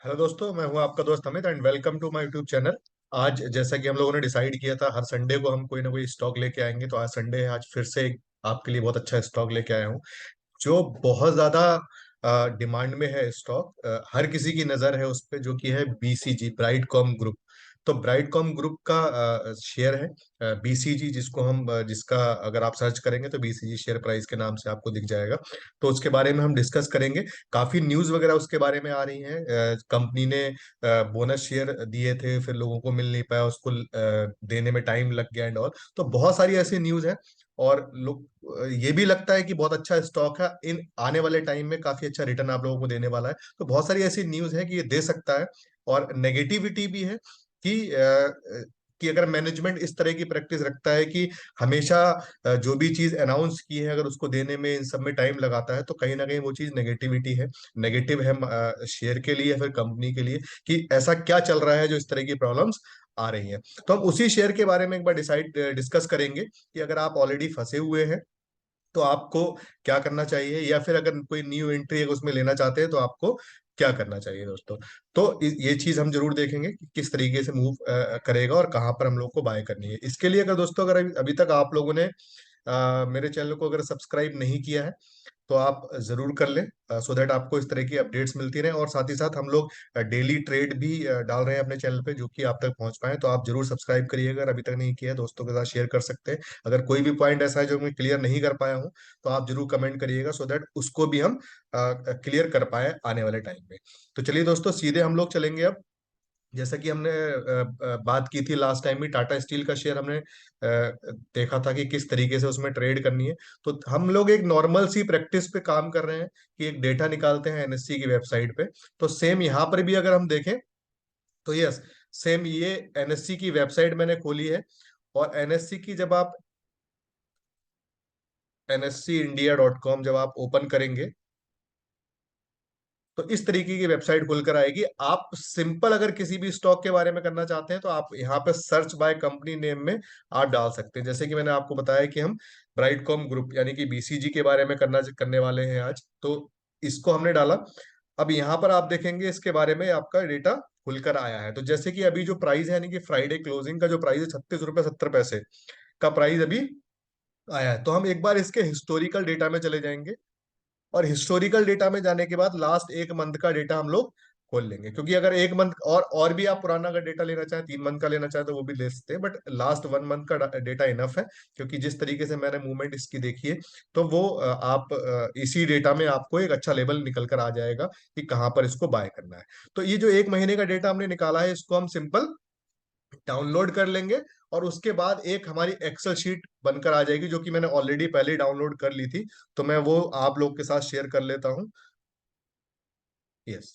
Hello दोस्तों, मैं हूं आपका दोस्त Amit and welcome to my YouTube channel. आज जैसा कि हम लोगों ने डिसाइड किया था, हर संडे को हम कोई ना कोई स्टॉक लेके आएंगे। तो आज संडे है, आज फिर से आपके लिए बहुत अच्छा स्टॉक लेके आया हूं जो बहुत ज्यादा डिमांड में है। स्टॉक हर किसी की नजर है उस पे, जो कि है बीसीजी, ब्राइटकॉम ग्रुप। तो ब्राइटकॉम ग्रुप का शेयर है बीसीजी, जिसको जिसका अगर आप सर्च करेंगे तो बीसीजी शेयर प्राइस के नाम से आपको दिख जाएगा। तो उसके बारे में हम डिस्कस करेंगे। काफी न्यूज वगैरह उसके बारे में आ रही हैं। कंपनी ने बोनस शेयर दिए थे, फिर लोगों को मिल नहीं पाया, उसको देने में टाइम लग गया एंड ऑल। तो बहुत सारी ऐसी न्यूज है। और लोग ये भी लगता है कि बहुत अच्छा स्टॉक है, इन आने वाले टाइम में काफी अच्छा रिटर्न आप लोगों को देने वाला है। तो बहुत सारी ऐसी न्यूज है कि ये दे सकता है। और नेगेटिविटी भी है कि अगर मैनेजमेंट इस तरह की प्रैक्टिस रखता है कि हमेशा जो भी चीज अनाउंस की है, अगर उसको देने में इन सब में टाइम लगाता है, तो कहीं ना कहीं वो चीज नेगेटिविटी है। नेगेटिव है शेयर के लिए या फिर कंपनी के लिए, कि ऐसा क्या चल रहा है जो इस तरह की प्रॉब्लम्स आ रही हैं। तो हम उसी शेयर के बारे में एक बार डिस्कस करेंगे कि अगर आप ऑलरेडी फंसे हुए हैं तो आपको क्या करना चाहिए, या फिर अगर कोई न्यू एंट्री उसमें लेना चाहते हैं तो आपको क्या करना चाहिए दोस्तों। तो ये चीज हम जरूर देखेंगे कि किस तरीके से मूव करेगा और कहाँ पर हम लोग को बाय करनी है। इसके लिए अगर दोस्तों, अगर अभी तक आप लोगों ने मेरे चैनल को अगर सब्सक्राइब नहीं किया है तो आप जरूर कर लें, सो दैट आपको इस तरह की अपडेट्स मिलती रहें। और साथ ही साथ हम लोग डेली ट्रेड भी डाल रहे हैं अपने चैनल पे, जो कि आप तक पहुंच पाए। तो आप जरूर सब्सक्राइब करिएगा, अगर अभी तक नहीं किया है। दोस्तों के साथ शेयर कर सकते हैं। अगर कोई भी पॉइंट ऐसा है जो मैं क्लियर नहीं कर पाया हूं, तो आप जरूर कमेंट करिएगा, सो दैट उसको भी हम क्लियर कर पाए आने वाले टाइम में। तो चलिए दोस्तों, सीधे हम लोग चलेंगे अब। जैसा कि हमने बात की थी लास्ट टाइम भी, टाटा स्टील का शेयर हमने देखा था कि किस तरीके से उसमें ट्रेड करनी है। तो हम लोग एक नॉर्मल सी प्रैक्टिस पे काम कर रहे हैं कि एक डेटा निकालते हैं एनएससी की वेबसाइट पे। तो सेम यहाँ पर भी अगर हम देखें तो यस, सेम ये एनएससी की वेबसाइट मैंने खोली है। और एनएससी की जब आप NSCindia.com जब आप ओपन करेंगे तो इस तरीके की वेबसाइट खुलकर आएगी। आप सिंपल अगर किसी भी स्टॉक के बारे में करना चाहते हैं तो आप यहाँ पे सर्च बाय कंपनी नेम में आप डाल सकते हैं। जैसे कि मैंने आपको बताया कि हम ब्राइटकॉम ग्रुप यानी कि बीसीजी के बारे में करने वाले हैं आज। तो इसको हमने डाला। अब यहाँ पर आप देखेंगे इसके बारे में आपका डेटा खुलकर आया है। तो जैसे कि अभी जो प्राइस है, यानी कि फ्राइडे क्लोजिंग का जो प्राइस है, 36 रुपये 70 पैसे का प्राइस अभी आया है। तो हम एक बार इसके हिस्टोरिकल डेटा में चले जाएंगे। और हिस्टोरिकल डेटा में जाने के बाद लास्ट एक मंथ का डेटा हम लोग खोल लेंगे, क्योंकि अगर एक मंथ और भी आप पुराना अगर डेटा लेना चाहें, 3 मंथ का लेना चाहें तो वो भी ले सकते हैं, बट लास्ट 1 मंथ का डेटा इनफ है। क्योंकि जिस तरीके से मैंने मूवमेंट इसकी देखी है, तो वो इसी डेटा में आपको एक अच्छा लेवल निकल कर आ जाएगा कि कहाँ पर इसको बाय करना है। तो ये जो एक महीने का डेटा हमने निकाला है, इसको हम सिंपल डाउनलोड कर लेंगे। और उसके बाद एक हमारी एक्सेल शीट बनकर आ जाएगी, जो कि मैंने ऑलरेडी पहले ही डाउनलोड कर ली थी। तो मैं वो आप लोग के साथ शेयर कर लेता हूँ। यस,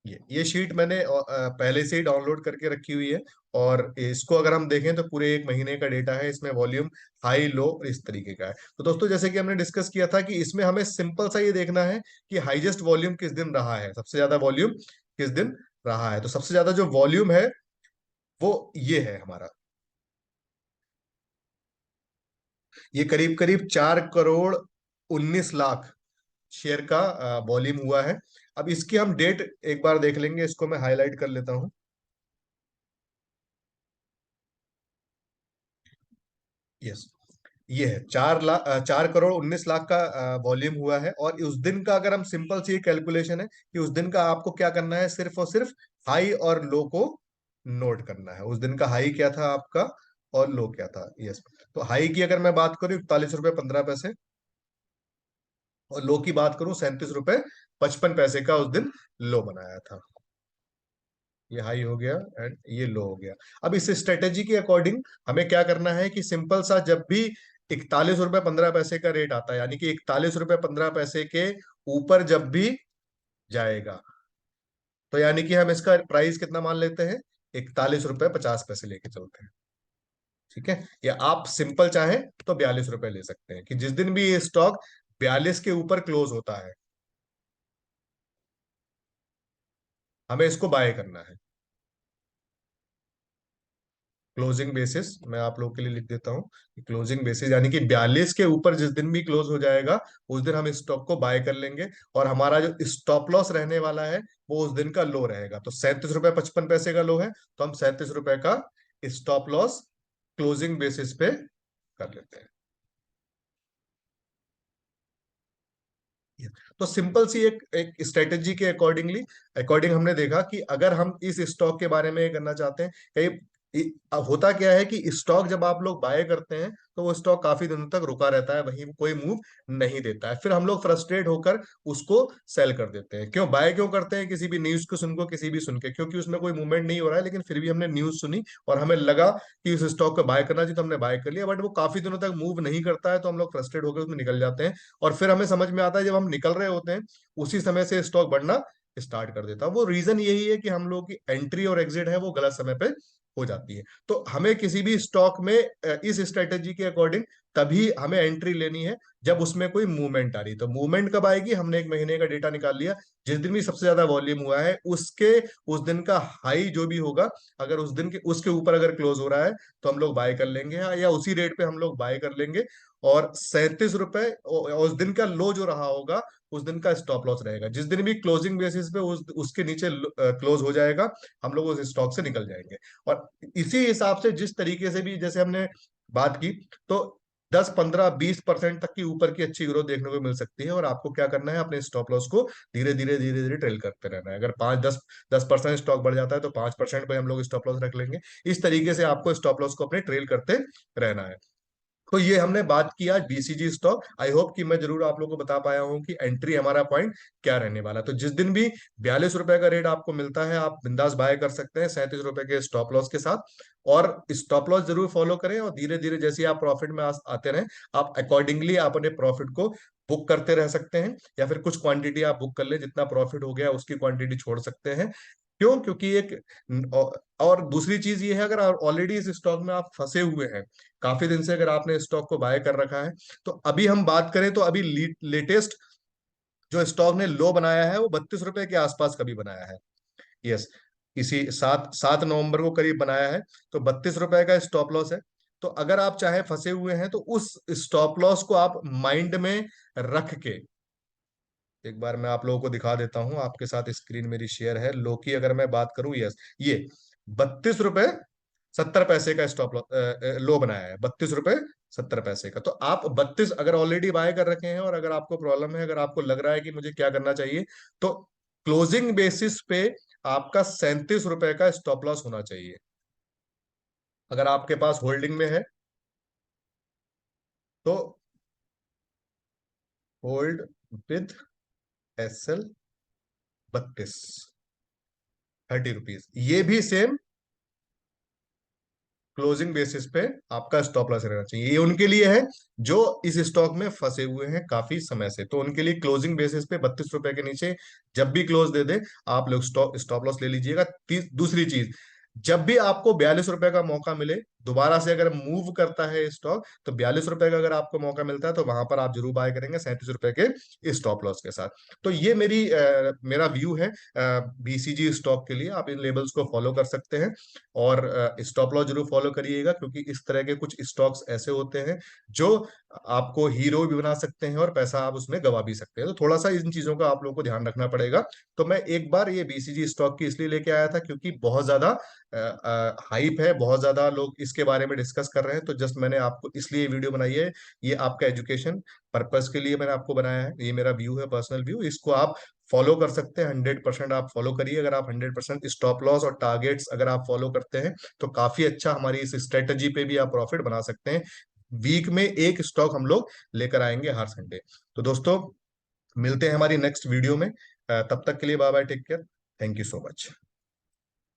ये शीट मैंने पहले से ही डाउनलोड करके रखी हुई है। और इसको अगर हम देखें तो पूरे एक महीने का डेटा है। इसमें वॉल्यूम हाई लो इस तरीके का है। तो दोस्तों, जैसे कि हमने डिस्कस किया था कि इसमें हमें सिंपल सा ये देखना है कि हाईएस्ट वॉल्यूम किस दिन रहा है, सबसे ज्यादा वॉल्यूम किस दिन रहा है। तो सबसे ज्यादा जो वॉल्यूम है वो ये है हमारा। ये करीब करीब 4 करोड़ 19 लाख शेयर का वॉल्यूम हुआ है। अब इसकी हम डेट एक बार देख लेंगे, इसको मैं हाईलाइट कर लेता हूं। यस, ये है 4 करोड़ 19 लाख का वॉल्यूम हुआ है। और उस दिन का अगर हम सिंपल सी कैलकुलेशन है कि उस दिन का आपको क्या करना है, सिर्फ और सिर्फ हाई और लो को नोट करना है। उस दिन का हाई क्या था आपका और लो क्या था। यस, तो हाई की अगर मैं बात करूं 41 रुपये 15 पैसे, और लो की बात करूं 37 रुपये 55 पैसे का उस दिन लो बनाया था। ये हाई हो गया एंड ये लो हो गया। अब इस स्ट्रेटेजी के अकॉर्डिंग हमें क्या करना है कि सिंपल सा, जब भी 41 रुपये 15 पैसे का रेट आता है, यानी कि 41 रुपये 15 पैसे के ऊपर जब भी जाएगा, तो यानी कि हम इसका प्राइस कितना मान लेते हैं, 41 रुपये 50 पैसे लेके चलते हैं। ठीक है, या आप सिंपल चाहें तो 42 रुपए ले सकते हैं, कि जिस दिन भी ये स्टॉक 42 के ऊपर क्लोज होता है, हमें इसको बाय करना है। क्लोजिंग बेसिस मैं आप लोगों के लिए लिख देता हूँ कि क्लोजिंग बेसिस यानी कि 42 के ऊपर जिस दिन भी क्लोज हो जाएगा उस दिन हम इस स्टॉक को बाय कर लेंगे। और हमारा जो स्टॉप लॉस रहने वाला है वो उस दिन का लो रहेगा। तो 37 रुपये 55 पैसे का लो है, तो हम 37 रुपये का स्टॉप लॉस क्लोजिंग बेसिस पे कर लेते हैं। तो सिंपल सी एक एक स्ट्रेटेजी के अकॉर्डिंग हमने देखा कि अगर हम इस स्टॉक के बारे में करना चाहते हैं, कई होता क्या है कि स्टॉक जब आप लोग बाय करते हैं तो वो स्टॉक काफी दिनों तक रुका रहता है, वहीं कोई मूव नहीं देता है। फिर हम लोग फ्रस्ट्रेट होकर उसको सेल कर देते हैं। क्यों बाय क्यों करते हैं? किसी भी न्यूज को सुनको, किसी भी सुन के, क्योंकि उसमें कोई मूवमेंट नहीं हो रहा है, लेकिन फिर भी हमने न्यूज सुनी और हमें लगा कि उस स्टॉक को बाय करना चाहिए, तो हमने बाय कर लिया। बट वो काफी दिनों तक मूव नहीं करता है, तो हम लोग फ्रस्ट्रेट होकर उसमें निकल जाते हैं। और फिर हमें समझ में आता है जब हम निकल रहे होते हैं उसी समय से स्टॉक बढ़ना स्टार्ट कर देता है। वो रीजन यही है कि हम लोग की एंट्री और एग्जिट है वो गलत समय पे हो जाती है। तो हमें किसी भी स्टॉक में इस स्ट्रेटेजी के अकॉर्डिंग तभी हमें एंट्री लेनी है जब उसमें कोई मूवमेंट आ रही है। तो मूवमेंट कब आएगी? हमने एक महीने का डेटा निकाल लिया, जिस दिन भी सबसे ज्यादा वॉल्यूम हुआ है उसके उस दिन का हाई जो भी होगा, अगर उस दिन के उसके ऊपर अगर क्लोज हो रहा है तो हम लोग बाय कर लेंगे, या उसी रेट पे हम लोग बाय कर लेंगे। और 37 रुपए उस दिन का लो जो रहा होगा उस दिन का स्टॉप लॉस रहेगा। जिस दिन भी क्लोजिंग बेसिस पे उसके नीचे क्लोज हो जाएगा हम लोग उस स्टॉक से निकल जाएंगे। और इसी हिसाब से जिस तरीके से भी जैसे हमने बात की, तो 10 15 20% तक की ऊपर की अच्छी ग्रोथ देखने को मिल सकती है। और आपको क्या करना है? अपने स्टॉप लॉस को धीरे धीरे ट्रेल करते रहना है। अगर 5 10 10% स्टॉक बढ़ जाता है तो 5% पे हम लोग स्टॉप लॉस रख लेंगे। इस तरीके से आपको स्टॉप लॉस को अपने ट्रेल करते रहना है। तो ये हमने बात की आज बीसीजी स्टॉक। आई होप कि मैं जरूर आप लोगों को बता पाया हूं कि एंट्री हमारा पॉइंट क्या रहने वाला है। तो जिस दिन भी 42 रुपए का रेट आपको मिलता है आप बिंदास बाय कर सकते हैं 37 रुपए के स्टॉप लॉस के साथ। और स्टॉप लॉस जरूर फॉलो करें और धीरे धीरे जैसे आप प्रॉफिट में आते रहें, आप अकॉर्डिंगली आप अपने प्रॉफिट को बुक करते रह सकते हैं। या फिर कुछ क्वांटिटी आप बुक कर ले, जितना प्रॉफिट हो गया उसकी क्वांटिटी छोड़ सकते हैं। क्यों? क्योंकि एक और दूसरी चीज ये है, अगर ऑलरेडी इस स्टॉक में आप फंसे हुए हैं काफी दिन से, अगर आपने स्टॉक को बाय कर रखा है, तो अभी हम बात करें तो अभी लेटेस्ट जो स्टॉक ने लो बनाया है वो 32 रुपए के आसपास कभी बनाया है। यस, इसी 7 7 नवंबर को करीब बनाया है। तो 32 रुपए का स्टॉप लॉस है। तो अगर आप चाहे फंसे हुए हैं तो उस स्टॉप लॉस को आप माइंड में रख के, एक बार मैं आप लोगों को दिखा देता हूं, आपके साथ स्क्रीन मेरी शेयर है। लो की अगर मैं बात करूं, यस, ये 32 रुपए 70 पैसे का स्टॉप लो बनाया है, 32 रुपए 70 पैसे का। तो आप 32 अगर ऑलरेडी बाय कर रखे हैं और अगर आपको प्रॉब्लम है, अगर आपको लग रहा है कि मुझे क्या करना चाहिए, तो क्लोजिंग बेसिस पे आपका 37 रुपए का स्टॉप लॉस होना चाहिए। अगर आपके पास होल्डिंग में है तो होल्ड विद एसएल 32 30 रुपीज, ये भी सेम क्लोजिंग बेसिस पे आपका स्टॉप लॉस रहना चाहिए। ये उनके लिए है जो इस स्टॉक में फंसे हुए हैं काफी समय से, तो उनके लिए क्लोजिंग बेसिस पे 32 रुपए के नीचे जब भी क्लोज दे दे आप लोग स्टॉप स्टॉप लॉस ले लीजिएगा। दूसरी चीज, जब भी आपको 42 रुपए का मौका मिले, दोबारा से अगर मूव करता है स्टॉक, तो 42 रुपए का अगर आपको मौका मिलता है तो वहां पर आप जरूर बाय करेंगे 37 रुपए के स्टॉप लॉस के साथ। तो ये मेरा व्यू है बीसीजी स्टॉक के लिए। आप इन लेवल्स को फॉलो कर सकते हैं और स्टॉप लॉस जरूर फॉलो करिएगा, क्योंकि इस तरह के कुछ स्टॉक्स ऐसे होते हैं जो आपको हीरो भी बना सकते हैं और पैसा आप उसमें गवा भी सकते हैं। तो थोड़ा सा इन चीजों का आप लोगों को ध्यान रखना पड़ेगा। तो मैं एक बार ये बीसीजी स्टॉक की इसलिए लेके आया था क्योंकि बहुत ज्यादा हाइप है, बहुत ज्यादा लोग इसके बारे में डिस्कस कर रहे हैं। तो जस्ट मैंने आपको इसलिए वीडियो बनाई है, ये आपका एजुकेशन पर्पस के लिए मैंने आपको बनाया है। ये मेरा व्यू है, पर्सनल व्यू, इसको आप फॉलो कर सकते हैं। 100% आप फॉलो करिए। अगर आप 100% स्टॉप लॉस और टारगेट्स अगर आप फॉलो करते हैं तो काफी अच्छा हमारी इस स्ट्रेटजी पे भी आप प्रॉफिट बना सकते हैं। वीक में एक स्टॉक हम लोग लेकर आएंगे हर संडे। तो दोस्तों, मिलते हैं हमारी नेक्स्ट वीडियो में। तब तक के लिए bye bye, take care, thank you so much.